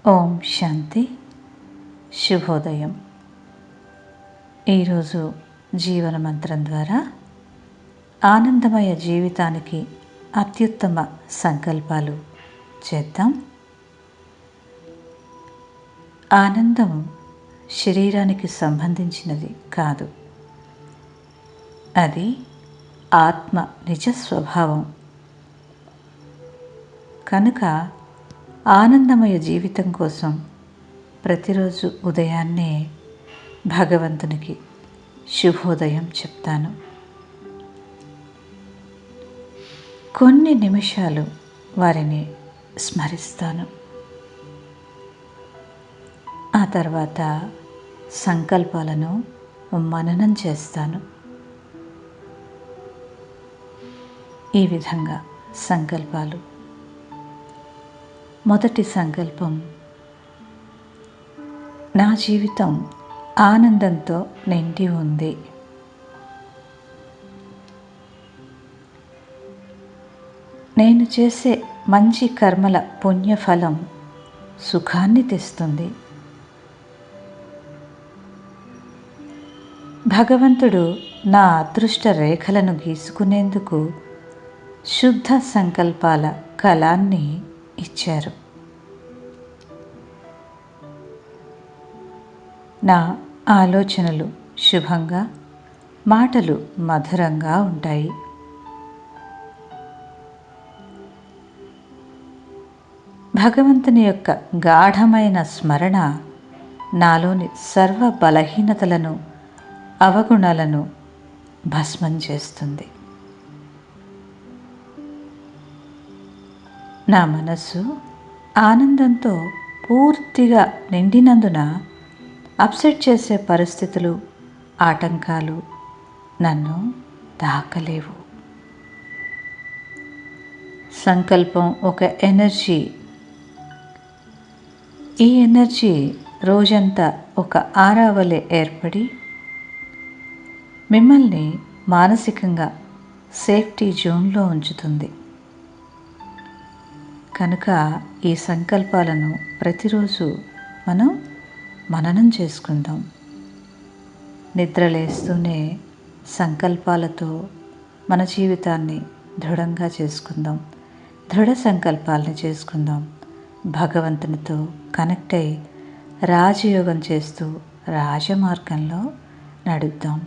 ఓం శాంతి. శుభోదయం. ఈరోజు జీవన మంత్రం ద్వారా ఆనందమయ జీవితానికి అత్యుత్తమ సంకల్పాలు చేద్దాం. ఆనందం శరీరానికి సంబంధించినది కాదు, అది ఆత్మ నిజ స్వభావం. కనుక ఆనందమయ జీవితం కోసం ప్రతిరోజు ఉదయాన్నే భగవంతునికి శుభోదయం చెప్తాను. కొన్ని నిమిషాలు వారిని స్మరిస్తాను. ఆ తర్వాత సంకల్పాలను మననం చేస్తాను. ఈ విధంగా సంకల్పాలు. మొదటి సంకల్పం, నా జీవితం ఆనందంతో నిండి ఉంది. నేను చేసే మంచి కర్మల పుణ్యఫలం సుఖాన్ని తెస్తుంది. భగవంతుడు నా అదృష్ట రేఖలను గీసుకునేందుకు శుద్ధ సంకల్పాల కలాన్ని ఇచ్చారు. నా ఆలోచనలు శుభంగా, మాటలు మధురంగా ఉంటాయి. భగవంతుని యొక్క గాఢమైన స్మరణ నాలోని సర్వ బలహీనతలను, అవగుణాలను భస్మం చేస్తుంది. నా మనస్సు ఆనందంతో పూర్తిగా నిండినందున అప్సెట్ చేసే పరిస్థితులు, ఆటంకాలు నన్ను తాకలేవు. సంకల్పం ఒక ఎనర్జీ. ఈ ఎనర్జీ రోజంతా ఒక ఆరావలే ఏర్పడి మిమ్మల్ని మానసికంగా సేఫ్టీ జోన్లో ఉంచుతుంది. కనుక ఈ సంకల్పాలను ప్రతిరోజు మనం మననం చేసుకుందాం. నిద్రలేస్తూనే సంకల్పాలతో మన జీవితాన్ని దృఢంగా చేసుకుందాం. దృఢ సంకల్పాలని చేసుకుందాం. భగవంతునితో కనెక్ట్ అయి రాజయోగం చేస్తూ రాజమార్గంలో నడుద్దాం.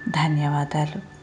ధన్యవాదాలు.